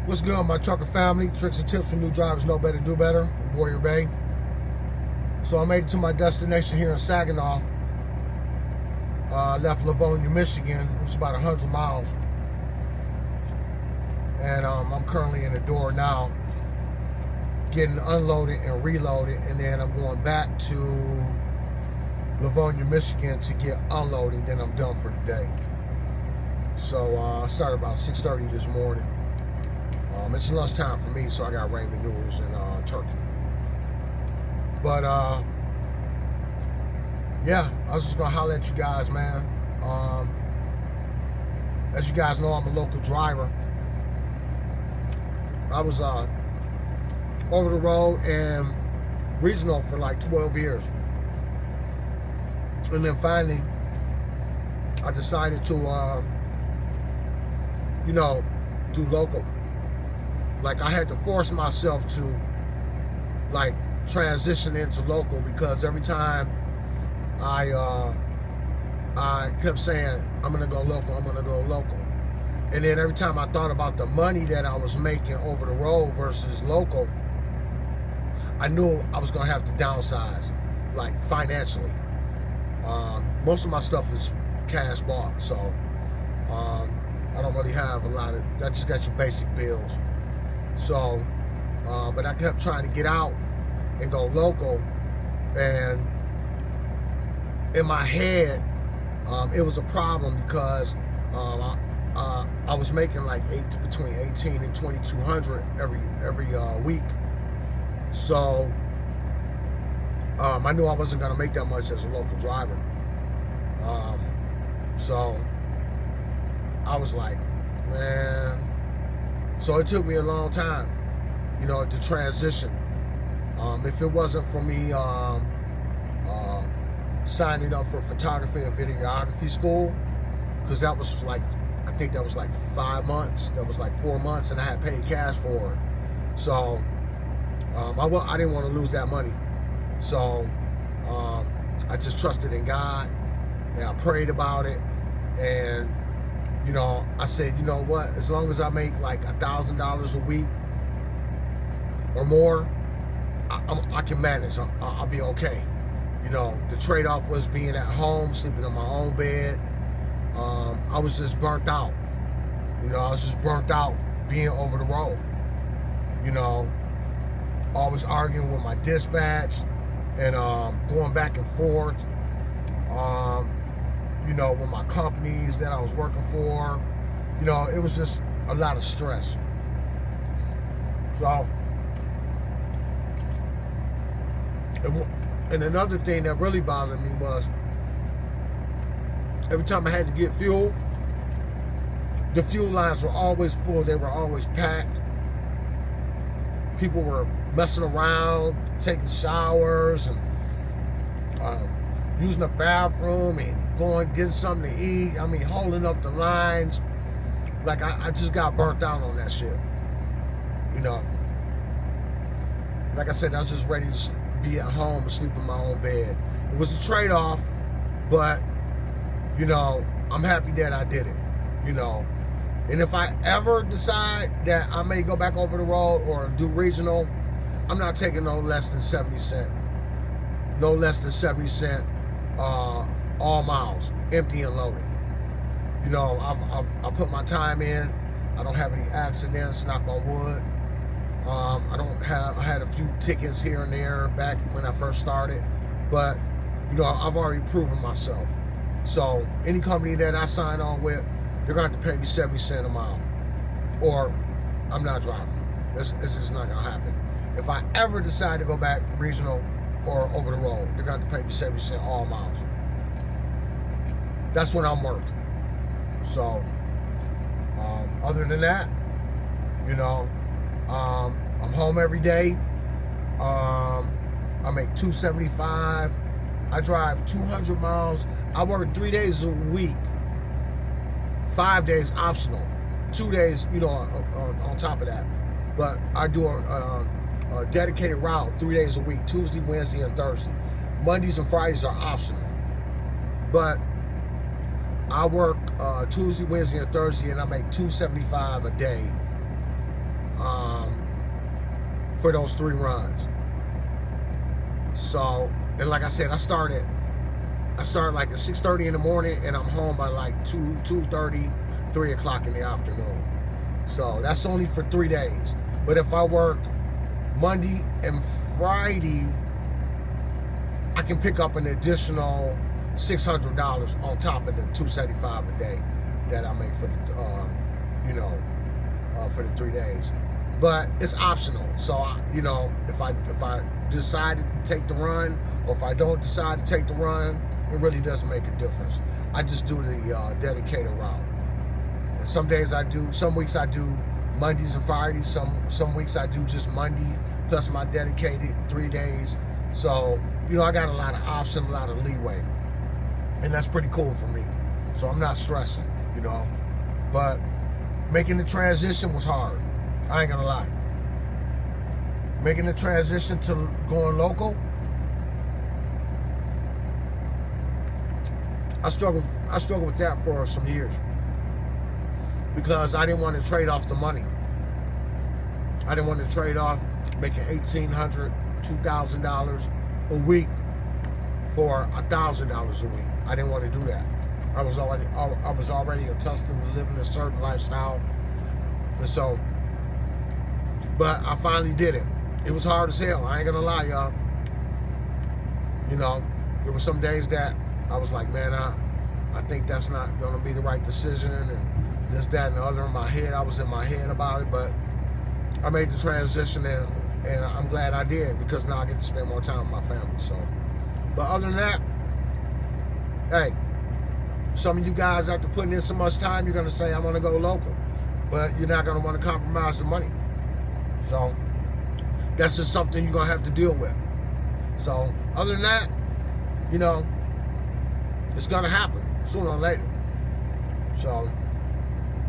What's good, my trucker family? Tricks and tips for new drivers know better, do better. I'm Warrior Bay. So I made it to my destination here in Saginaw. Left Livonia, Michigan. It was about 100 miles. And I'm currently in the door now, getting unloaded and reloaded. And then I'm going back to Livonia, Michigan to get unloading. Then I'm done for the day. So I started about 6:30 this morning. It's lunchtime for me, so I got ramen noodles and turkey. But yeah, I was just gonna holler at you guys, man. As you guys know, I'm a local driver. I was over the road and regional for like 12 years. And then finally, I decided to, do local. Like, I had to force myself to, like, transition into local, because every time I kept saying, I'm gonna go local, I'm gonna go local. And then every time I thought about the money that I was making over the road versus local, I knew I was gonna have to downsize, like, financially. Most of my stuff is cash bought, so I don't really have a lot of, I just got your basic bills. So, but I kept trying to get out and go local, and in my head, it was a problem because I was making like between 18 and 2,200 every week. So I knew I wasn't gonna make that much as a local driver. So I was like, man. So it took me a long time, to transition. If it wasn't for me signing up for photography and videography school, because that was like, I think that was like 5 months. That was like 4 months, and I had paid cash for it. So I didn't want to lose that money. So I just trusted in God, and I prayed about it, and I said, you know what? As long as I make like $1,000 a week or more, I can manage. I'll be okay. The trade-off was being at home, sleeping in my own bed. I was just burnt out. I was just burnt out being over the road. Always arguing with my dispatch and going back and forth. With my companies that I was working for, it was just a lot of stress. So, and another thing that really bothered me was every time I had to get fuel, the fuel lines were always full. They were always packed. People were messing around, taking showers, and using the bathroom, and going getting something to eat. I mean, holding up the lines. Like, I just got burnt out on that shit. Like I said, I was just ready to be at home and sleep in my own bed. It was a trade-off, but I'm happy that I did it. And if I ever decide that I may go back over the road or do regional, I'm not taking no less than 70 cents. No less than 70 cents all miles, empty and loading. I put my time in. I don't have any accidents, knock on wood. I had a few tickets here and there back when I first started, but I've already proven myself. So any company that I sign on with, they're going to have to pay me 70 cents a mile, or I'm not driving. This is not going to happen. If I ever decide to go back regional or over the road, they're going to have to pay me 70 cents all miles. That's when I'm worked. So other than that, I'm home every day. I make $275. I drive 200 miles. I work 3 days a week. 5 days optional. 2 days, on top of that. But I do a dedicated route 3 days a week: Tuesday, Wednesday, and Thursday. Mondays and Fridays are optional. But I work Tuesday, Wednesday, and Thursday, and I make $275 a day. for those 3 runs. So, and like I said, I start like at 6:30 in the morning, and I'm home by like 2:30, 3 o'clock in the afternoon. So that's only for 3 days. But if I work Monday and Friday, I can pick up an additional $600 on top of the $275 a day that I make for the, for the 3 days. But it's optional. So, if I decide to take the run, or if I don't decide to take the run, it really doesn't make a difference. I just do the dedicated route. And some days some weeks I do Mondays and Fridays. Some weeks I do just Monday plus my dedicated 3 days. So, I got a lot of options, a lot of leeway. And that's pretty cool for me. So I'm not stressing, But making the transition was hard. I ain't gonna lie. Making the transition to going local, I struggled with that for some years, because I didn't want to trade off the money. I didn't want to trade off making $1,800, $2,000 a week for $1,000 a week. I didn't want to do that. I was already accustomed to living a certain lifestyle, and so. But I finally did it. It was hard as hell. I ain't gonna lie, y'all. There were some days that I was like, man, I think that's not gonna be the right decision, and this, that, and the other. In my head, I was in my head about it, but I made the transition, and I'm glad I did, because now I get to spend more time with my family. So, but other than that, hey, some of you guys, after putting in so much time, you're gonna say, I'm gonna go local, but you're not gonna want to compromise the money. So that's just something you're gonna have to deal with. So other than that, it's gonna happen sooner or later. So,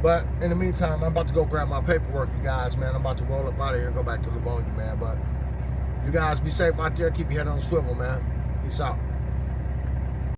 but in the meantime, I'm about to go grab my paperwork, you guys, man. I'm about to roll up out of here and go back to Livonia, man. But you guys be safe out there. Keep your head on the swivel, man. Peace out.